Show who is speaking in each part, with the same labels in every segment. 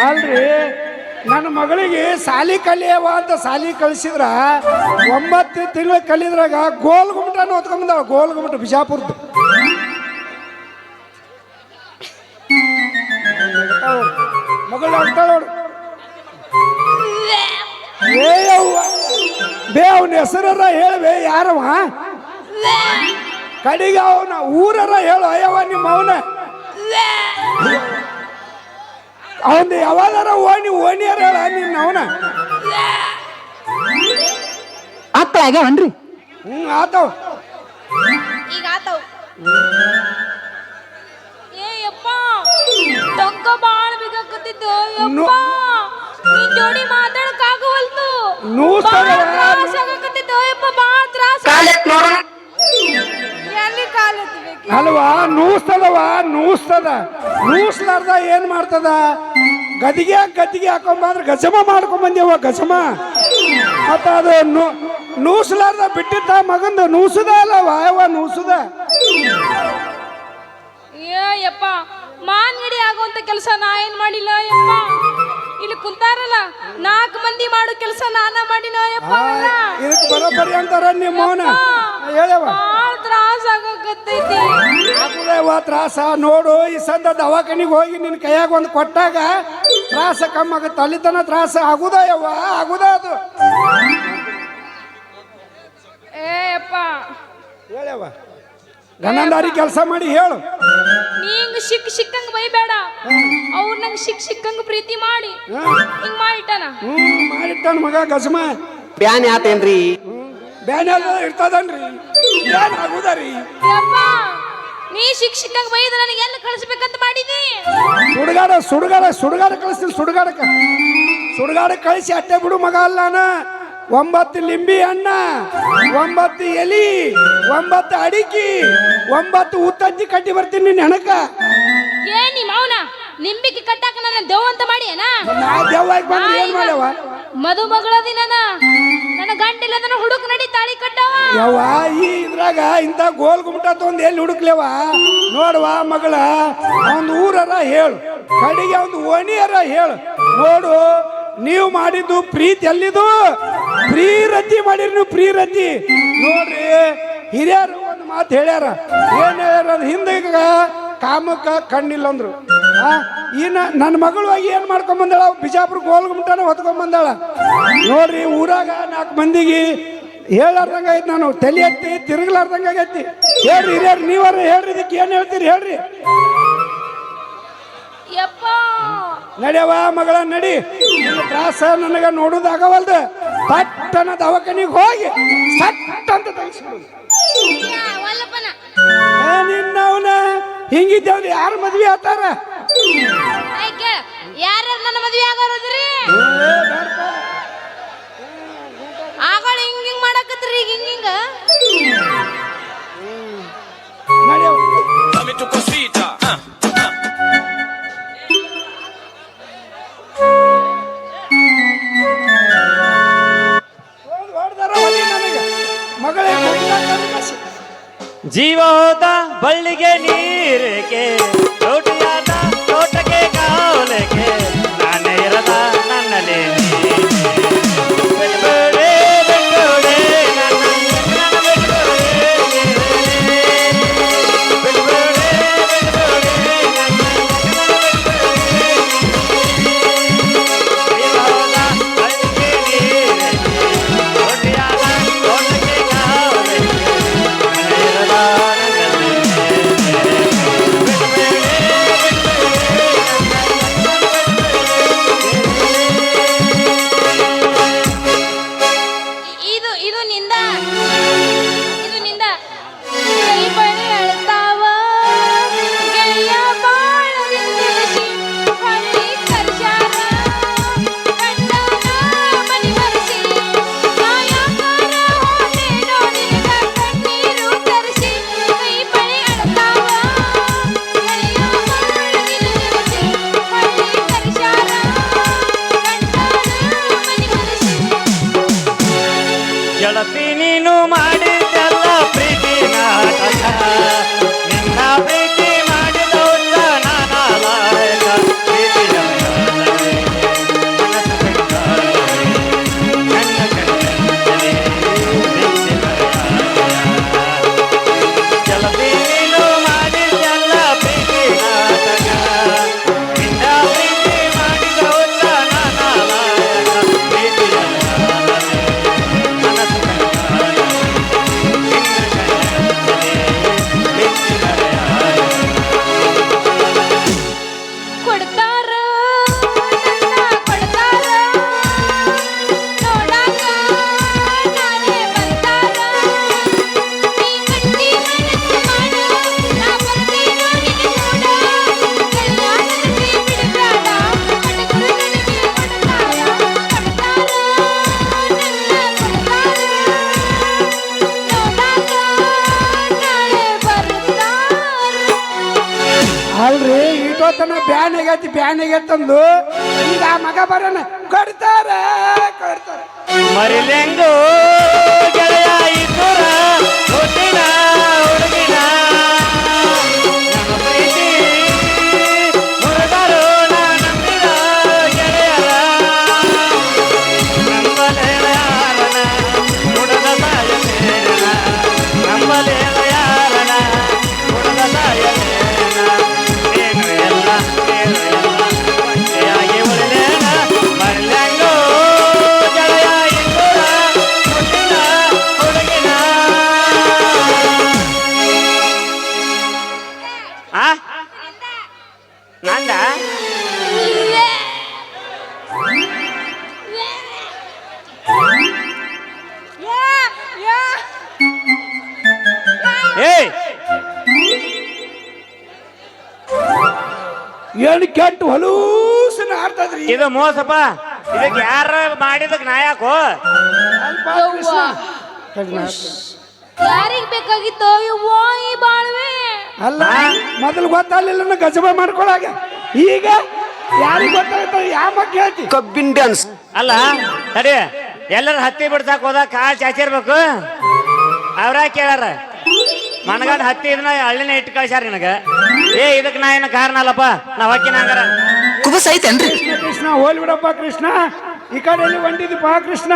Speaker 1: ಅಲ್ರಿ ನನ್ನ ಮಗಳಿಗೆ ಸಾಲಿ ಕಲಿಯವ ಅಂತ ಸಾಲಿ ಕಳಿಸಿದ್ರ 9 ತಿಂಗಳು ಕಲಿದ್ರಾಗ ಗೋಲ್ ಗುಮ್ಮಟನ ಓದ್ಕೊಂಬಂದಾಳ. ಗೋಲ್ ಗುಮ್ಮಟ ಬಿಜಾಪುರದ್ದು. ಮಗಳು ಆಗ್ತಾಳ ನೋಡು. ಬೇ ಅವನ ಹೆಸರರ ಹೇಳಬೇ ಯಾರವ ಕಡಿಗೆ ಅವನ ಊರರ ಹೇಳು. ಅಯ್ಯವ ನಿಮ್ಮ ಅವನ ಅವನ್ ಯಾವಾಗಾರ ಓಣಿಯರ ಹೇಳ ನಿನ್ನ ಅವನ
Speaker 2: ಆಗ್ಯಾವನ್ರಿ.
Speaker 1: ಆತವ್
Speaker 3: ಈಗ ಆತವ್. ಯಪ್ಪ ಟೊಂಕ ಬಾಳ ಬಿಗಾಕತ್ತಿದ್ದು. ಯಪ್ಪ ನಿನ್ ಜೋಡಿ ಮಾತಾಡಕ್ಕಾಗವಲ್ತು. ತ್ರಾಸಾಗಕತ್ತಿದ್ದು. ಯಪ್ಪ ಬಾಳ ತ್ರಾಸ. ಎಲ್ಲಿ ಕಾಲತ್ಬೇಕು
Speaker 1: ಅಲ್ವಾ ನೂಸ್ತದವ ನೂಸ್ತದ. ನೂಸ್ಲಾರ್ದ ಏನ್ ಮಾಡ್ತದ? ಗದಿಗೆ ಹಾಕೊಂಬಂದ್ರೆ ಗಜಮ ಮಾಡ್ಕೊಂಬಂದೇವ ಗಜಮ. ಮತ್ತ ಅದು ನೂಸ್ಲಾರ್ದ ಬಿಟ್ಟಿದ್ದ ಮಗಂದು ನೂಸುದ ಅಲ್ಲವ ಯಾವ ನೂಸುದ.
Speaker 3: ಯಪ್ಪ ಮಾನ್ಗಡಿ ಆಗುವಂತ ಕೆಲಸ ನಾ ಏನ್ ಮಾಡಿಲ್ಲ ಯಪ್ಪ. ಇಲ್ಲಿ ಕುಂತಾರಲ್ಲ 4 ಮಂದಿ ಮಾಡೋ ಕೆಲಸ ನಾನ ಮಾಡಿನ ಯಪ್ಪ.
Speaker 1: ಇದಕ್ಕೆ ಬರೋಬ್ಬರಿ ಅಂತಾರ ನಿಮ್ಮ ಮೌನ ಹೇಳವ.
Speaker 3: ತ್ರಾಸ ಆಗಕತ್ತೈತಿ.
Speaker 1: ಆಗುದೇವ ತ್ರಾಸ. ನೋಡು ಈ ಸಂದ ದವಾಖಾನಿಗೆ ಹೋಗಿ ನಿನ್ನ ಕೈಯಾಗ ಒಂದು ಕೊಟ್ಟಾಗ ತ್ರಾಸ ಕಮ್ಮಿ ಆಗತ್ತೆ. ಅಲ್ಲಿತನ ತ್ರಾಸ ಆಗುದ ಯವ್ವ ಆಗುದ ಅದು.
Speaker 3: ಯಪ್ಪ
Speaker 1: ಹೇಳವ ಗನಂದಾರಿ ಕೆಲಸ ಮಾಡಿ ಹೇಳು.
Speaker 3: ನೀಂಗ್ ಸಿಕ್ಕಂಗ ಬೈಬೇಡ. ಅವ್ರು ನಂಗೆ ಸಿಕ್ಕಂಗ ಪ್ರೀತಿ ಮಾಡಿ ಹಿಂಗ್ ಮಾಡಿಟ್ಟಾನ.
Speaker 1: ಮಾಡಿಟ್ಟಾನ ಮಗ ಗಜಮ.
Speaker 2: ಬ್ಯಾನ್ ಆತೇನ್ರಿ?
Speaker 1: ಬ್ಯಾನ್ ಎಲ್ಲ ಇರ್ತದನ್ರಿ. ಬ್ಯಾನ್ ಆಗುದರಿ.
Speaker 3: ಯಪ್ಪ ನೀ ಸಿಕ್ಕಂಗ ಬೈದ ನನಗೆ ಎಲ್ಲ ಕಳಿಸ್ಬೇಕಂತ ಮಾಡಿದಿ.
Speaker 1: ಸುಡುಗಾಡ ಕಳಿಸ್ತೀನಿ. ಸುಡುಗಾಡಕ್ಕೆ ಕಳಿಸಿ ಅಟ್ಟೆ ಬಿಡು ಮಗ ಅಲ್ಲ. 9 ಲಿಂಬಿ ಹಣ್ಣ, 9 ಎಲಿ, 9 ಅಡಿಕೆ, 9 ಉತ್ತಜ್ಜಿ ಕಟ್ಟಿ ಬರ್ತೀನಿ ನಿನ್ನ ಹೆಣಕ.
Speaker 3: ಏನಿ ಮೌನ ನಿಂಬಿಗೆ ಕಟ್ಟಾಕ ನನ್ನ ದೇವ್ ಅಂತ ಮಾಡಿ ಏನ?
Speaker 1: ನಾ ದೇವ್ವಾಗಿ ಬಂದು ಏನ್ ಮಾಡ್ಯವ?
Speaker 3: ಮದುಮಗಳದಿ ನನ್ನ ಗಂಟಿಲ್ಲ ಅದನ್ನ ಹುಡುಕ್ ನಡಿ ತಾಳಿ ಕಟ್ಟವ.
Speaker 1: ಯವ್ವ ಈ ಇದ್ರಾಗ ಇಂಥ ಗೋಲ್ ಗುಮ್ಮಟ ಒಂದು ಎಲ್ಲಿ ಹುಡುಕ್ಲೇವ? ನೋಡುವ ಮಗಳ ಅವನ್ ಊರರ ಹೇಳು, ಕಡೆಗೆ ಒಂದು ಓಣಿಯರ ಹೇಳು. ನೋಡು ನೀವು ಮಾಡಿದ್ದು ಪ್ರೀತಿ ಎಲ್ಲಿದು? ಪ್ರೀರತಿ ಮಾಡಿರಿ ನೀವು. ಪ್ರೀರತಿ ನೋಡ್ರಿ ಹಿರಿಯರು ಒಂದು ಮಾತು ಹೇಳ್ಯಾರ. ಏನ್ ಹೇಳ್ಯಾರ? ಹಿಂದೆ ಕಾಮಕ್ಕ ಕಣ್ಣಿಲ್ಲ ಅಂದ್ರು. ಇನ್ನ ನನ್ನ ಮಗಳು ಹೋಗಿ ಏನ್ ಮಾಡ್ಕೊಂಬಂದಾಳ? ಬಿಜಾಪುರ ಗೋಲ್ ಗುಮ್ಮಟನ ಹೊತ್ಕೊಂಬಂದಾಳ. ನೋಡ್ರಿ ಊರಾಗ 4 ಮಂದಿಗೆ ಹೇಳಾರ್ದಂಗ ಐತಿ. ನಾನು ತಲೆ ಎತ್ತಿ ತಿರುಗ್ಲಾರ್ದಂಗ ಆಗೈತಿ. ಹೇಳ್ರಿ ಹಿರಿಯರು ನೀವಾರ ಹೇಳ್ರಿ, ಇದಕ್ಕೆ ಏನ್ ಹೇಳ್ತೀರಿ ಹೇಳ್ರಿ. ನಡಿಯವ ಮಗಳ ನಡಿ. ನಿನ್ನ ತ್ರಾಸ ನನಗ ನೋಡುದಾಗವಲ್ದು. ಪಟ್ಟನ ದವಾಖಾನಿಗೆ ಹೋಗಿ ಸಟ್ ಅಂತ ತೆಗಿಸ್ಬಿಡು. ನಿನ್ನವನ ಹಿಂಗಿದ್ದೇವ್ರಿ. ಯಾರು ಮದ್ವೆ ಆತಾರ?
Speaker 3: ಯಾರ ನನ್ನ ಮದ್ವೆ ಆಗೋದ್ರಿ? ಆಗಳ ಹಿಂಗ್ ಮಾಡಕತ್ರಿ. ಈಗ ಹಿಂಗ
Speaker 1: ನಡಿಯವ
Speaker 4: ಜೀವ ಹೋದ ಬಳ್ಳಿಗೆ ನೀರಿಗೆ, ತೋಟಿಯಾದ ತೋಟಕ್ಕೆ ಕಾವಲಿಗೆ, ನಾನೇ ಇರದ ನನ್ನಲ್ಲಿ
Speaker 1: ತನ ಬ್ಯಾನ್ ಆಗೈತಂದು ಈಗ ಆ ಮಗ ಬರೋಣ ಕೊಡ್ತಾರ
Speaker 4: ಮರಿಲೆಂಗು ಗೆಳೆಯ ಇದ್ದೂರ ಹುಟ್ಟಿನ ಹುಡುಗಿನ ನಮ್ಮ ಪ್ರೀತಿ ಮುರುಗರು ನಂಬಿದ ಗೆಳೆಯರ ನಂಬಲೇಳ ಯಾರನ ಹುಡುಗ ತಾಯ ಸೇರನ ನಂಬಲೇಳ ಯಾರನ ಹುಡುಗ ತಾಯ ಸೇರನ ಏನು ಎಲ್ಲ ಒಂದೆಯಾಗಿ ಉಳಿಲೇನ ಮರಿಲೆಂಗು ಗೆಳೆಯ ಇದ್ದೂರ ಹುಟ್ಟಿನ ಹುಡುಗಿನ ಆ ನಂದ ಏಯ್
Speaker 1: ಏನು ಕೆಟ್ಟು ಹೊಲೂಸನ ಆಡ್ತದ್ರಿ
Speaker 4: ಇದು ಮೋಸಪ್ಪ ಇದಕ್ಕೆ ಯಾರ ಮಾಡಿದಕ್ ನಾ ಯಾಕೋ
Speaker 1: ಅಲ್ಪ ಕೃಷ್ಣ
Speaker 3: ಯಾರಿಗ್ ಬೇಕಾಗಿತ್ತು ಯವ್ವಾ ಈ ಬಾಳ್ವೆ
Speaker 1: ಅಲ್ಲ ಮೊದಲು ಗೊತ್ತಾಗಲಿಲ್ಲ ಗಜಬ ಮಾಡ್ಕೊಳಾಗ ಈಗ ಯಾರಿಗೆ ಗೊತ್ತಾಗ್ತ ಯಾವ ಮಕ್ಕ ಹೇಳ್ತಿ
Speaker 2: ಕಬ್ಬಿನ ಡ್ಯಾನ್ಸ್
Speaker 4: ಅಲ್ಲ ಸರಿ ಎಲ್ಲರ ಹತ್ತಿ ಬಿಡ್ಸಾಕ್ ಹೋದಾಗ ಕಾಲ್ ಚಾಚಿರ್ಬೇಕು ಅವ್ರ ಕೇಳಾರ ಮನಗಂಡ ಹತ್ತಿ ಇದನ್ನ ಹಳ್ಳಿನ ಇಟ್ಟು ಕಳ್ಸ್ಯಾರ ನಿನಗ ಏ ಇದಕ್ ನಾ ಏನು ಕಾರಣ ಅಲ್ಲಪ್ಪ ನಾ ಹೊಕ್ಕಿನ ಹಂಗಾರ
Speaker 2: ಕುಬಸ್ ಐತೇನ್ರಿ
Speaker 1: ಕೃಷ್ಣ ಕೃಷ್ಣ ಹೋಲ್ ಬಿಡಪ್ಪ ಕೃಷ್ಣ ಈ ಕಡೆ ಎಲ್ಲಿ ಹೊಂಟಿದಿಪ್ಪ ಕೃಷ್ಣ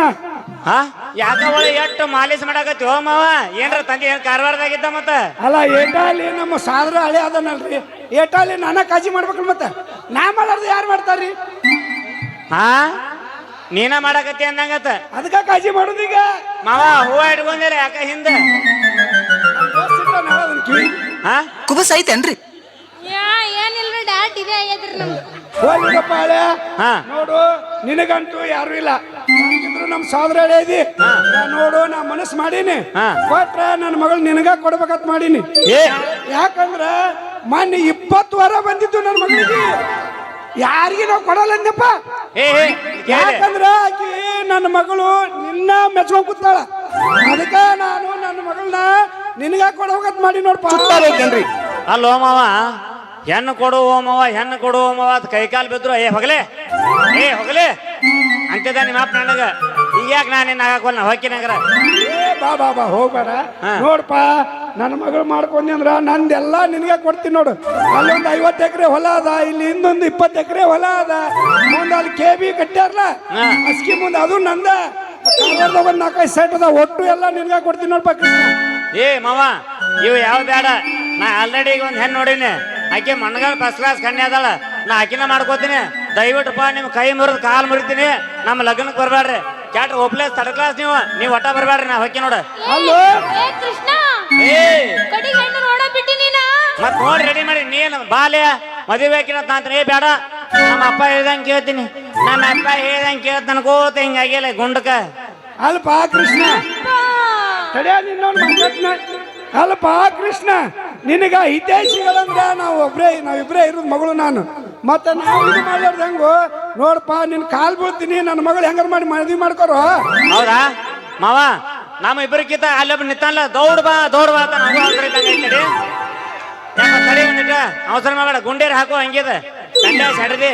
Speaker 4: ಹಾ ಯಾಕ ಒಳ್ಳೆ ಎಷ್ಟು ಮಾಲೀಸ್ ಮಾಡಾಕತ್ತಿ ಹೋ ಮಾವ ಏನ್ರ ತಂದೆ ಏನ್ ಕಾರವಾರದಾಗಿದ್ದ ಮತ್ತ
Speaker 1: ಅಲ್ಲ ಏಟಾಲಿ ನಮ್ಮ ಸಾದ್ರ ಹಳೆ ಅದನಲ್ರಿ ಏಟಾಲಿ ನಾನ ಕಾಜಿ ಮಾಡ್ಬೇಕಲ್ಲ ಮತ್ತೆ ನಾ ಮಾಡಾರ್ದು ಯಾರು ಮಾಡ್ತಾರ್ರಿ
Speaker 4: ಹಾ ನೀನ ಮಾಡಾಕತ್ತಿ ಅಂದಂಗತ್ತ
Speaker 1: ಅದಕ್ಕ ಕಾಜಿ ಮಾಡೋದೀಗ
Speaker 4: ಮಾವ ಹೂವ ಇಟ್ಕೊಂಡಿರ ಯಾಕ ಹಿಂದ ಹಾ
Speaker 2: ಕುಬಸ್ ಐತೇನ್ರಿ
Speaker 3: ಏನಿಲ್ರಿ ಡಾಟ್ ಇದೆ ಆಗ್ಯದ್ರಿ ನಮ್ದು
Speaker 1: ಹೋಲ್ ಬಿಡಪ್ಪ ಹಳೆ
Speaker 4: ಹಾ
Speaker 1: ನೋಡು ನಿನಗಂತೂ ಯಾರು ಇಲ್ಲ ಯಾಕಂದ್ರೆ ನಮ್ಮ ಸಾದ್ರ ಹಳೆ ಇದಿ ನೋಡು ನಾ ಮನಸ್ಸು ಮಾಡೀನಿ
Speaker 4: ಹಾ.
Speaker 1: ಕೊಟ್ರ ನನ್ನ ಮಗಳು ನಿನಗ ಕೊಡ್ಬೇಕಂತ ಮಾಡೀನಿ
Speaker 4: ಏ
Speaker 1: ಯಾಕಂದ್ರ ಮೊನ್ನೆ 20 ವಾರ ಬಂದಿದ್ದು ನನ್ನ ಮಗಳಿಗೆ ಯಾರಿಗೆ ನಾವು ಕೊಡಲ್ಲ ಅಂದಪ್ಪ
Speaker 4: ಏ ಏ, ಕೇಳಿ.
Speaker 1: ಯಾಕಂದ್ರ ಆಕಿ ನನ್ನ ಮಗಳು ನಿನ್ನ ಮೆಚ್ಕೊಂಡ್ ಕೂತಾಳ ಅದಕ್ಕ ನಾನು ನನ್ನ ಮಗಳನ್ನ ನಿನಗ ಕೊಡ್ಬೇಕಂತ ಮಾಡಿ ನೋಡ್ಪ
Speaker 2: ಸುತ್ತಾಬೇಕೇನ್ರಿ
Speaker 4: ಅಲ್ಲೋ ಮಾವ ಹೆಣ್ಣು ಕೊಡು ಓ ಮಾವ ಹೆಣ್ಣು ಕೊಡು ಓ ಮಾವ ಅಂತ ಕೈಕಾಲು ಬಿದ್ರು ಏ ಹೊಗಲೇ ಅಂತಿದ್ದ ನಿಮ್ಮ ಅಪ್ಪ ನನಗ ಈಗ ಯಾಕೆ ನಾನು ನಿನ್ನ ಹಾಕೋಲ್ಲ ಹೊಕ್ಕಿನಂಗ್ರ
Speaker 1: ಏ ಬಾ ಬಾ ಬಾ ಹೋಗ್ಬೇಡ
Speaker 4: ಹಾ.
Speaker 1: ನೋಡ್ಪ ನನ್ನ ಮಗಳು ಮಾಡ್ಕೊಂಡಿ ಅಂದ್ರ ನಂದೆಲ್ಲ ನಿನಗೆ ಕೊಡ್ತೀನಿ ನೋಡು ಅಲ್ಲೊಂದು 50 ಎಕರೆ ಹೊಲ ಅದ ಇಲ್ಲಿ ಇನ್ನೊಂದು 20 ಎಕರೆ ಹೊಲ ಅದ ಮುಂದೆ ಅಲ್ಲಿ KB ಕಟ್ಟ್ಯಾರಲ್ಲ
Speaker 4: ಹಾ.
Speaker 1: ಅಸ್ಕಿ ಮುಂದೆ ಅದು ನಂದ ಕಾರವಾರದಾಗ ಒಂದು 4-5 ಸೈಟ್ ಅದ ಒಟ್ಟು ಎಲ್ಲ ನಿನಗೆ ಕೊಡ್ತೀನಿ ನೋಡ್ಪ ಕೃಷ್ಣ
Speaker 4: ಏ ಮಾವ ಇವು ಯಾವ ಬೇಡ ನಾ ಆಲ್ರೆಡಿ ಈಗ ಒಂದು ಹೆಣ್ಣು ನೋಡೀನಿ ಆಕೆ ಮಣ್ಣಗಳ ಫಸ್ಟ್ ಕ್ಲಾಸ್ ಕಣ್ಣೆ ಅದಾಳ ನಾ ಆಕಿನ ಮಾಡ್ಕೋತೀನಿ ದಯವಿಟ್ಟಪ್ಪ ನಿಮ್ ಕೈ ಮುರಿದು ಕಾಲ್ ಮುರಿತೀನಿ ನಮ್ಮ ಲಗ್ನಕ್ಕೆ ಬರ್ಬೇಡ್ರಿ ಕ್ಯಾಟ್ರ ಒಪ್ಲೇಸ್ ಥರ್ಡ್ ಕ್ಲಾಸ್ ನೀವು ಒಟ್ಟ ಬರ್ಬೇಡ್ರಿ ನಾ ಹೊಕ್ಕಿ ನೋಡ
Speaker 1: ಅಲ್ಲೋ
Speaker 3: ಏ ಕೃಷ್ಣ
Speaker 4: ಏ
Speaker 3: ಕಡಿ ಹೆಣ್ಣು ನೋಡ ಬಿಟ್ಟಿ ನೀನ
Speaker 4: ಮತ್ ನೋಡಿ ರೆಡಿ ಮಾಡಿ ನೀನು ಬಾಲ್ಯ ಮದುವೆ ಹಾಕಿನತ್ ಅಂತ ಏ ಬೇಡ ನಮ್ಮ ಅಪ್ಪ ಹೇಳ್ದಂಗೆ ಕೇಳ್ತೀನಿ ನಮ್ಮ ಅಪ್ಪ ಹೇಳ್ದಂಗೆ ಕೇಳ್ತಾನ ಕೋತ ಹಿಂಗಾಗಿಲ್ಲ ಗುಂಡಕ
Speaker 1: ಅಲ್ಪ ಕೃಷ್ಣ ತಡಿಯ ನಿನ್ನೋಡ್ ಮಾತಾಡ್ನ ಅಲ್ಪ ಕೃಷ್ಣ ನಿನಗ ಹಿತೈಷಿಗಳಂದ್ರ ನಾವಿಬ್ರೇ ಇರೋದು ಮಗಳು ನಾನು ಮತ್ತೆ ನಾವು ಇದು ಮಾಡ್ಲಾರ್ದು ಹೆಂಗು ನೋಡಪ್ಪ ನಿನ್ ಕಾಲ್ ಬೀಳ್ತೀನಿ ನನ್ನ ಮಗಳು ಹೆಂಗಾರ ಮಾಡಿ ಮದುವೆ ಮಾಡ್ಕೊರೋ
Speaker 4: ಹೌದಾ ಮಾವ ನಮ್ಮ ಇಬ್ಬರಿಗಿಂತ ಅಲ್ಲೊಬ್ಬ ನಿಂತಲ್ಲ ದೌಡ್ ಬಾ ಅಂತ ನಾವು ಅವಸರ ಇದ್ದಂಗೆ ಐತಡಿ ಯಾಕ ತಡಿ ಒಂದಿಟ ಅವಸರ ಮಾಡಬೇಡ ಗುಂಡೇರಿ ಹಾಕೋ ಹಂಗಿದೆ ಸಂಡೆ ಸಡದಿ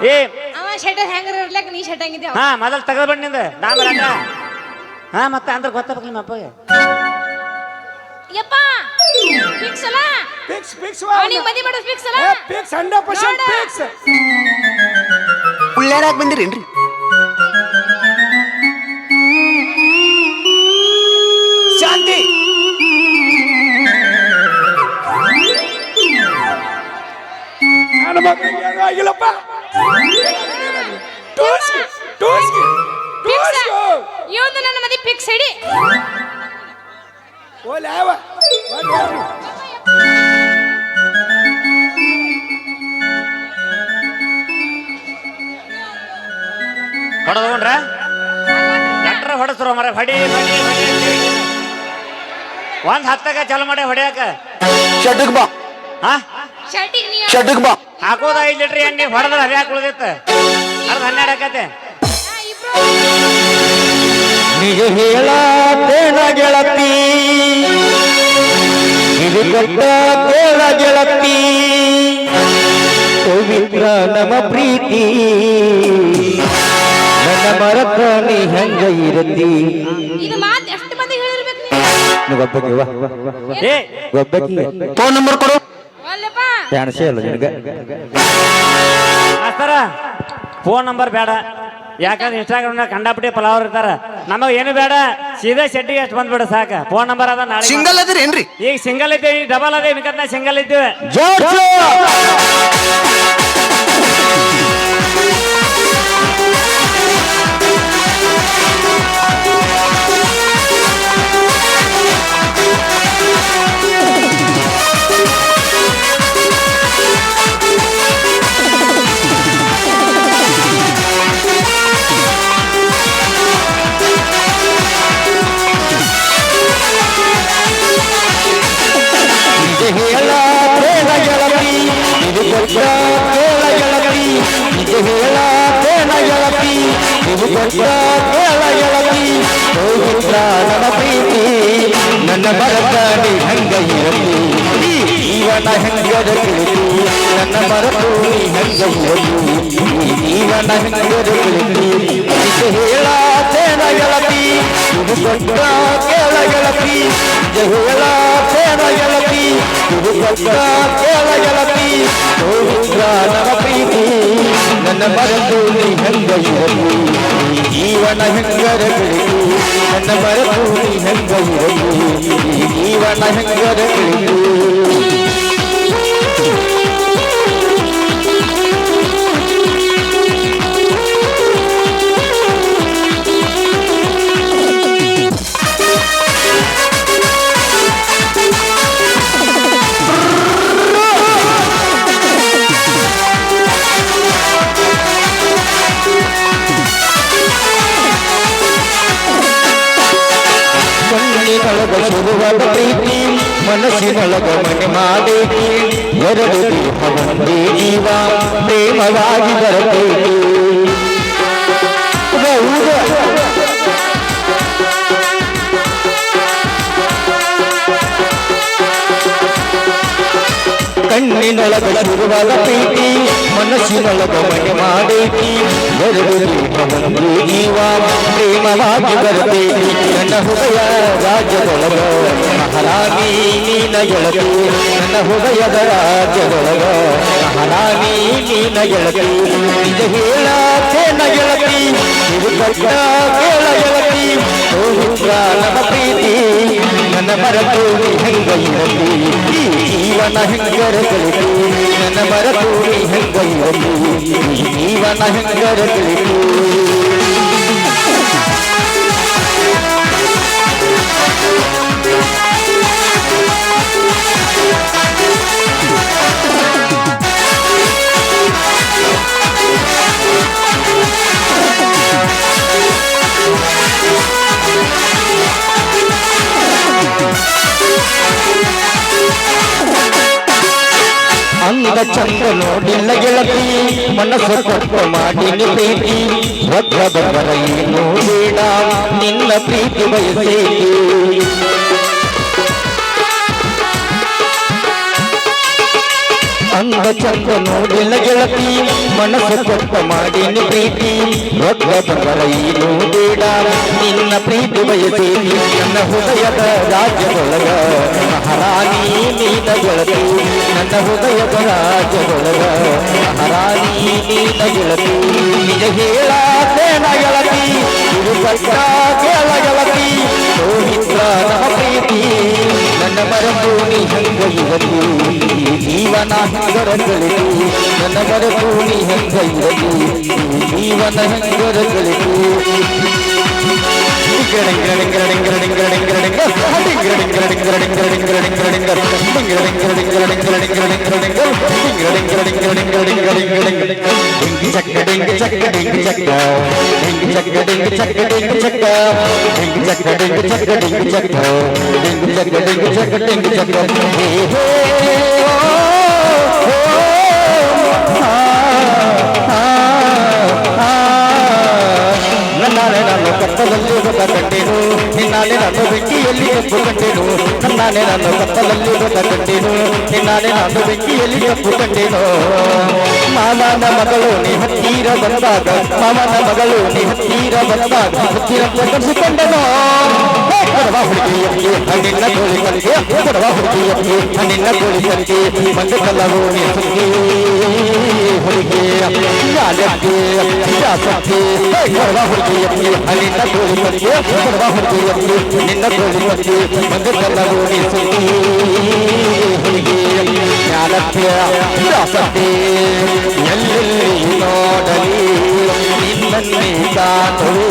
Speaker 4: ಏ
Speaker 3: ಅವ ಶೆಟರ್ ಹೆಂಗಾರ ಇರ್ಲಕ್ಕ ನೀ ಶೆಟ್ ಹಂಗಿದ್ದೆ
Speaker 4: ಹಾ ಮೊದಲು ತೆಗೆದ್ಬಿಡ್ ನಿಂದ ನಾಮಲ್ಲ ಹಾ ಮತ್ತೆ ಅಂದ್ರೆ ಗೊತ್ತಾಗ್ಬೇಕು ನಿಮ್ಮ ಅಪ್ಪಗೆ
Speaker 3: ಯಪ್ಪ ಫಿಕ್ಸ್ ಅಲ್ಲ
Speaker 1: ಫಿಕ್ಸ್
Speaker 3: ಅವನಿಗೆ ಮದುವೆ ಮಾಡೋದು ಫಿಕ್ಸ್ ಅಲ್ಲ
Speaker 1: ಫಿಕ್ಸ್ 100% ಫಿಕ್ಸ್
Speaker 2: ಉಳ್ಳಾರಾಗ ಬಂದಿರೇನ್ರಿ ಶಾಂತಿ
Speaker 1: ನನ್ನ ಮಗಳಿಗೆ ಏನೂ ಆಗಿಲ್ಲಪ್ಪ ಟೂಸ್ಗೆ
Speaker 3: ಇವನು ನನ್ನ ಮದುವೆ ಫಿಕ್ಸ್ ಇಡಿ
Speaker 1: ಓಲೆ ಯಾವ
Speaker 4: ಹೊಡೆದ್ಕೊಂಡ್ರ ಎಟ್ರ ಹೊಡೆಸ್ರು ಮರ ಹೊಡಿ ಒಂದ್ ಹತ್ತಾಗ ಚಾಲು ಮಾಡಿ ಹೊಡ್ಯಾಕ
Speaker 2: ಶಡ್ಡಕ್ ಬಾ
Speaker 4: ಹಾ
Speaker 3: ಶರ್ಟಿಗೆ ನೀ
Speaker 2: ಶಡ್ಡಕ್ ಬಾ
Speaker 4: ಹಾಕೋದ 5 ಲೀಟರ್ ಎಣ್ಣೆ ಹೊಡೆದ್ರ ಹರಿಯಾಕ ಉಳಿದಿತ್ತ ಅರ್ಧ 12 ಆಕತೆ
Speaker 3: ಇಬ್ರು
Speaker 2: ನಿಜ ಹೇಳತೇನ ಗೆಳತಿ
Speaker 5: ಇದು ಕೊಟ್ಟ ಕೇಳ ಗೆಳತಿ ಪವಿತ್ರ ನಮ್ಮ ಪ್ರೀತಿ ನನ್ನ ಮರತ ನೀ ಹೆಂಗ ಇರತಿ
Speaker 3: ಇದು ಮಾತು ಎಷ್ಟು ಮಂದಿ ಹೇಳಿರ್ಬೇಕು
Speaker 5: ಒಬ್ಬಕ್ಕೆ
Speaker 4: ಏ
Speaker 5: ಒಬ್ಬಕ್ಕೆ
Speaker 2: ಫೋನ್ ನಂಬರ್ ಕೊಡು.
Speaker 3: ಅಲ್ಲಪ್ಪ
Speaker 5: ಫ್ಯಾನ್ಸೇ ಅಲ್ಲ ನಿನಗ
Speaker 4: ಮಾಸ್ತರ ಫೋನ್ ನಂಬರ್ ಬೇಡ, ಯಾಕಂದ್ರೆ ಇನ್ಸ್ಟಾಗ್ರಾಮ್ನಾಗ ಕಂಡಾಪಟ್ಟಿ ಪಲಾವ್ರು ಇರ್ತಾರ. ನಮಗ್ ಏನು ಬೇಡ, ಸೀದಾ ಶೆಟ್ಟಿಗೆ ಎಷ್ಟು ಬಂದ್ಬಿಡ ಸಾಕ. ಫೋನ್ ನಂಬರ್ ಅದ ನಾಳೆ
Speaker 2: ಸಿಂಗಲ್ ಅದಿರೇನ್ರಿ?
Speaker 4: ಈಗ ಸಿಂಗಲ್ ಇದ್ದೇವೆ, ಡಬಲ್ ಅದೇ ಇನ್ಕತ್ನ ಸಿಂಗಲ್ ಇದ್ದೇವೆ.
Speaker 5: ಹೇಳ ಬೇಡ ಗೆಳತಿ ಇದು ಕೊಟ್ಟ ಕೇಳ ಗೆಳತಿ ಇದು ಹೇಳ ಬೇಡ ಗೆಳತಿ ಇದು ಕೊಟ್ಟ ಕೇಳ ಗೆಳತಿ ಪವಿತ್ರ ನಮ್ಮ ಪ್ರೀತಿ ನನ್ನ ಮರತ ನೀ ಹೆಂಗ ಇರತಿ ಜೀವನ ಹೆಂಗದ ತಿಳಿತು ನನ್ನ ಮರತು ನೀ ಹೆಂಗ ಇರತಿ ಜೀವನ ಹೆಂಗದ ತಿಳಿತು ಇದು ಹೇಳ ಬೇಡ ಗೆಳತಿ ಇದು ಕೊಟ್ಟ ಕೇಳ ಗೆಳತಿ ಇದು ಹೇಳ ಬೇಡ ಗೆಳತಿ ಇದು ಕೊಟ್ಟ ಕೇಳ ಗೆಳತಿ ಪವಿತ್ರ ನಮ್ಮ ಪ್ರೀತಿ ನನ್ನ ಮರತು ನೀ ಹೆಂಗ ಇರತಿ ಜೀವನ ಹೆಂಗದ ತಿಳಿತು ನನ್ನ ಮರತು ನೀ ಹೆಂಗ ಇರತಿ ಜೀವನ ಹೆಂಗದ ತಿಳಿತು ಕಣ್ಣಿನೊಳಗ ಶುರುವಾದ ಪ್ರೀತಿ ಮನಸ್ಸಿನೊಳಗ ಮನೆ ಮಾಡೇತಿ ಎರಡು ದೇಹ ಒಂದೇ ಜೀವ ಪ್ರೇಮವಾಗಿ ಬರಬೇಕು ಕಣ್ಣಿನೊಳಗ ಶುರುವಾದ ಪ್ರೀತಿ ಮನಸ್ಸಿನೊಳಗ ಮನೆ ಮಾಡೇತಿ ಎರಡು ದೇಹ ಒಂದೇ ಜೀವ ಪ್ರೇಮವಾಗಿ ಬರಬೇಕು ನನ್ನ ಹೃದಯ ರಾಜ್ಯದೊಳಗ ಮಹಾರಾಣಿ ನೀನ ಗೆಳತಿ ನನ್ನ ಹೃದಯದ ರಾಜ್ಯದೊಳಗ ಮಹಾರಾಣಿ ನೀನ ಗೆಳತಿ ಇದು ಹೇಳೇನ ಗೆಳತಿ ಇದು ಕೊಟ್ಟ ಕೇಳ ಗೆಳತಿ ಪವಿತ್ರ ನಮ್ಮ ಪ್ರೀತಿ ನನ್ನ ಮರತು ನೀ ಹೆಂಗ ಇರತಿ ಜೀವನ ಹೆಂಗರ ತಿಳಿತು ನನ್ನ ಮರತು ನೀ ಹೆಂಗ ಇರತಿ ಜೀವನ ಹೆಂಗರ ತಿಳಿತು ಅಂದ ಚಂದ ನೋಡಿಲ್ಲ ಗೆಳತಿ ಮನಸ್ಸು ಕೊಟ್ಟ ಮಾಡಿನ ಪ್ರೀತಿ ಒಬ್ಬ ಬಬ್ಬರ ಏನು ಬೇಡ ನಿನ್ನ ಪ್ರೀತಿ ಬಯಸೇತಿ ಅಂದ ಚಂದ ನೋಡಿಲ್ಲ ಗೆಳತಿ ಮನಸ್ಸು ಕೊಟ್ಟ ಮಾಡಿನ ಪ್ರೀತಿ ಒಬ್ಬ ಬಬ್ಬರ ಏನು ಬೇಡ ನಿನ್ನ ಪ್ರೀತಿ ಬಯಸೇತಿ ನನ್ನ ಹೃದಯದ ರಾಜ್ಯದೊಳಗ ಮಹಾರಾಣಿ ನೀನ ಗೆಳತಿ ನನ್ನ ಹೃದಯದ ರಾಜ್ಯದೊಳಗ ಮಹಾರಾಣಿ ನೀನ ಗೆಳತಿ ನಿಜ ಹೇಳೇನ ಗೆಳತಿ ಇದು ಕೊಟ್ಟ ಕೇಳ ಗೆಳತಿ ಪವಿತ್ರ ನಮ್ಮ ಪ್ರೀತಿ ನನ್ನ ಮರತು ನೀ ಹೆಂಗ ಇರತಿ ಜೀವನ ಹೆಂಗರ ಗಳಿತು ನನ್ನ ಮರತು ನೀ ಹೆಂಗ ಇರತಿ ಜೀವನ ಹೆಂಗರ ಗಳಿತು ನಾನು ಕತ್ತಲಲ್ಲಿ ಹೊತ್ತ ಕಂಡೇನು ನಿನ್ನಾನೆ ನಾನು ಬೆಂಕಿಯಲ್ಲಿ ಎದ್ದು ಕಂಡೇನು ನನ್ನಾನೆ ನಾನು ಕತ್ತಲಲ್ಲಿ ಹೊತ್ತ ನಾನೇ ನಾನು ಬೆಂಕಿಯಲ್ಲಿ ಕಪ್ಪು ಕಂಡೇನೋ ಮಾಮನ ಮಗಳು ನೀ ಹತ್ತಿರ ಬಂದಾಗ ಮಾಮನ ಮಗಳು ನೀ ಹತ್ತಿರ ಬಂದಾಗ ಹತ್ತಿರ ಕಟ್ಟಿಸಿಕೊಂಡನೋ ಕೊಡವ ಹುಡುಗಿಯರಿಗೆ ಹಣ್ಣಿನ ಕೋಳಿ ಕಲಿಗೆ ಕೊಡವ ಹುಡುಗಿಯರಿಗೆ ಹಣ್ಣಿನ ಕೋಳಿ ಕಲಿಗೆ ಮಂದು ಕಲ್ಲವು ನೀ ಸುದ್ದಿ ಹುಡುಗಿ ಯಾಲಕ್ಕೆ ಜಾಸಕ್ಕೆ ಕೊಡವ ಹುಡುಗಿಯರಿಗೆ ಹಣ್ಣಿನ ಕೋಳಿ ಕಲಿಗೆ ಕೊಡವ ಹುಡುಗಿಯರಿಗೆ ನಿನ್ನ ಕೋಳಿ ಕಲಿಗೆ ಮಂದು ಕಲ್ಲವು ನೀ ಸುದ್ದಿ ಹುಡುಗಿ ಜ್ಞಾನಕ್ಕೆ ಜಾಸಕ್ಕೆ ಎಲ್ಲೆಲ್ಲಿ ನೋಡಲಿ ನಿನ್ನನ್ನೇ ಕಾಣುವೆ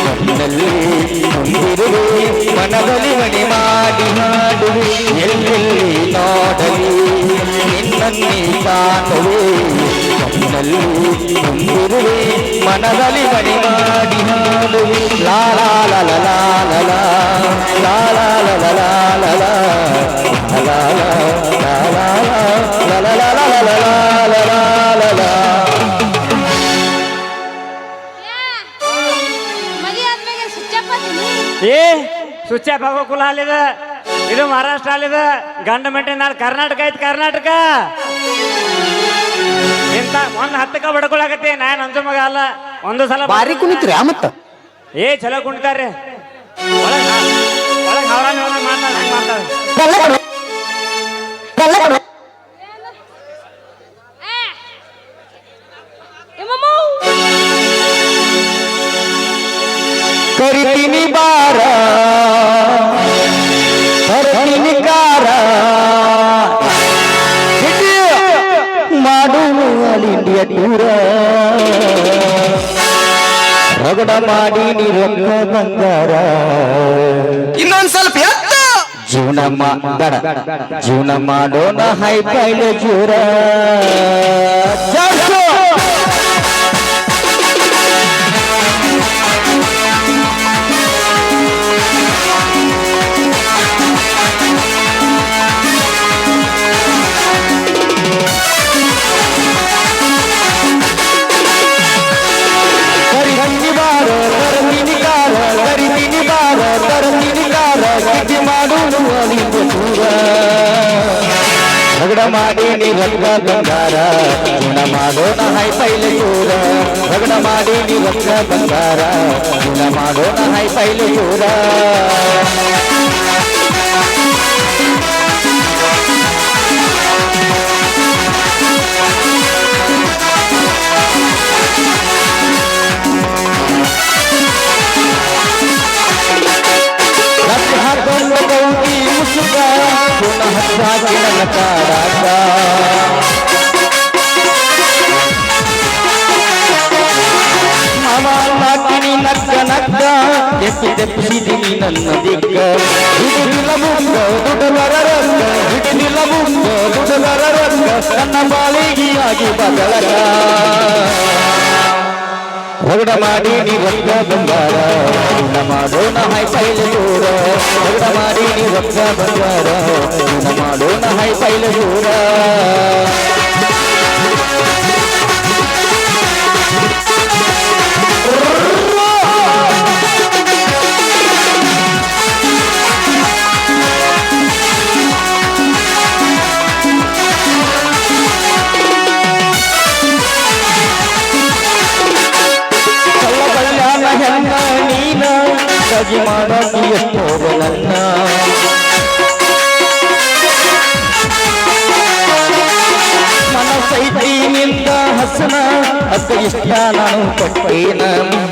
Speaker 5: ನನ್ನಲ್ಲಿ ಹೊಂದಿರುವೆ ಮನದಲ್ಲಿ ಮನೆ ಮಾಡಿ ಹಾಡುವೆ ಎಲ್ಲೆಲ್ಲಿ ನೋಡಲಿ ನಿನ್ನನ್ನೇ ಕಾಣುವೆ ನನ್ನಲ್ಲಿ ಹೊಂದಿರುವೆ ಮನದಲ್ಲಿ ಮನೆ ಮಾಡಿ ಹಾಡುವೆ ಲಾ ಲಾ ಲಾ ಲಾ ಲಾ ಲಾ ಲಾ ಲಾ ಲಾ ಲಾ ಲಾ ಲಾ ಲಾ ಲಾ
Speaker 4: ಏ ಸುಚ್ಚ ಕುಲ ಅಲ್ಲಿದೆ ಇದು ಮಹಾರಾಷ್ಟ್ರ ಅಲ್ಲಿದೆ ಗಂಡ ಮೆಟ್ಟಿನ ನಾಳೆ ಕರ್ನಾಟಕ ಐತಿ ಕರ್ನಾಟಕ ಇಂತ ಒಂದ್ ಹತ್ತಕ್ಕ ಬಡ್ಕೊಳಕತ್ತಿ ನಾನ್ ಅಂಜು ಮಗ ಅಲ್ಲ ಒಂದು ಸಲ
Speaker 2: ಬಾರಿ ಕುಣಿತ್ರಿ ಮತ್ತ
Speaker 4: ಏ ಚಲೋ ಕುಣಿತಾರ್ರಿ ಒಳಗ್ ಅವ್ರ ಮಾಡ್ತಾರೆ
Speaker 5: ಕರಿತೀನಿ ಬಾರ ಕರಿತೀನಿ ಕಾರ ಮಾಡು ಆಲ್ ಇಂಡಿಯಾ ಟೂರ ರಗಡ ಮಾಡಿ ನಿರೊಕ್ಕ ಬಂಗಾರ
Speaker 2: ಇನ್ನೊಂದ್ ಸ್ವಲ್ಪ ಎತ್ತ
Speaker 5: ಜೀವನ ಮಾಡೋಣ ಹೈ ಪೈಲ ಜೂರ ರಗಡ ಮಾಡಿ ನೀ ರೊಕ್ಕ ಬಂಗಾರ ಗುಣ ಮಾಡೋಣ ಹೈ ಪೈಲೆ ಚೂರ ರಗಡ ಮಾಡಿ ನೀ ರೊಕ್ಕ ಬಂಗಾರ ಗುಣ ಮಾಡೋಣ ಹೈ ಪೈಲೆ ಚೂರ ಹಾಕೊಂಡು ಗೌಟಿ ಮುಸುಕ ಪುನಃ ಹಚ್ಚಾಕಿನ ಕಾಡಾಟ ಮಾಮ ನಾಕಿನಿ ನಗ್ಗ ನಗ್ಗ ತೆಪ್ಪಿಸಿದಿನಿ ನನ್ನ ದಿಗ್ಗ ಹಿಡಿದಿಲ್ಲ ಮುಂಗ ದುಡಲರ ರಂಗ ಹಿಡಿದಿಲ್ಲ ಮುಂಗ ದುಡಲರ ರಂಗ ನನ್ನ ಬಾಳಿಗೆಯಾಗಿ ಬದಲಕ ರಗಡ ಮಾಡಿ ನೀ ರೊಕ್ಕ ಬಂಗಾರ ಗುಣ ಮಾಡೋಣ ಹೈ ಪೈಲೆ ಚೂರ ರಗಡ ಮಾಡಿ ನೀ ರೊಕ್ಕ ಬಂಗಾರ ಗುಣ ಮಾಡೋಣ ಹೈ ಪೈಲೆ ಚೂರ ಹೆಣ್ಣ ನೀನ ಸಜಿ ಮಾಡೋದು ಎಷ್ಟೋಗ ನನ್ನ ಮನಸ್ಸೈತಿ ನಿಂದ ಹಸನ ಅಕ್ಕ ಇಷ್ಟ ನಾನು ಕೊಟ್ಟೇನ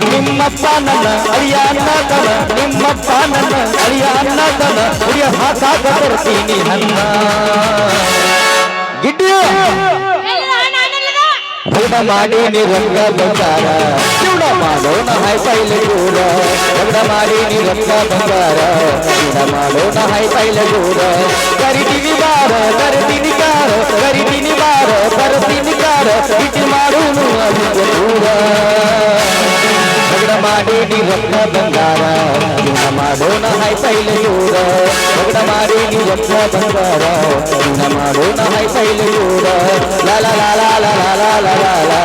Speaker 5: ನಿಮ್ಮಪ್ಪ ನನ್ನ ಅಳಿಯ ಅನ್ನದನ ನಿಮ್ಮಪ್ಪ ನನ್ನ ಅಳಿಯ ಅನ್ನದನ ಹುಡಿಯ ಹಾಕಾಕ ಬರ್ತೀನಿ ನನ್ನ ಗಿಡ್ಡಿಯ ರಗಡ ಮಾಡಿ ನೀ ರೊಕ್ಕ ಬಂಗಾರ ಚೂಡ ಮಾಡೋಣ ಹೈ ಪೈಲೆ ಚೂರ ರಗಡ ಮಾಡಿ ನೀ ರೊಕ್ಕ ಬಂಗಾರ ಚೂಡ ಮಾಡೋಣ ಹೈ ಪೈಲೆ ಚೂರ ಕರಿತೀನಿ ಬಾರ ಕರಿತೀನಿ ಕಾರ ಕರಿತೀನಿ ಬಾರ ಕರಿತೀನಿ ಕಾರ ಇಟ್ಟು ಮಾಡೋನು ಅದಕ್ಕೆ ಚೂರ ರಗಡ ಮಾಡಿ ನೀ ರೊಕ್ಕ ಬಂಗಾರ ಚೂಡ ಮಾಡೋಣ ಹೈ ಪೈಲೆ ಚೂರ ರಗಡ ಮಾಡಿ ನೀ ರೊಕ್ಕ ಬಂಗಾರ ಚೂಡ ಮಾಡೋಣ ಹೈ ಪೈಲೆ ಚೂರ ಲಾ ಲಾ ಲಾ ಲಾ ಲಾ ಲಾ ಲಾ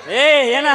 Speaker 4: ಏ ಏನ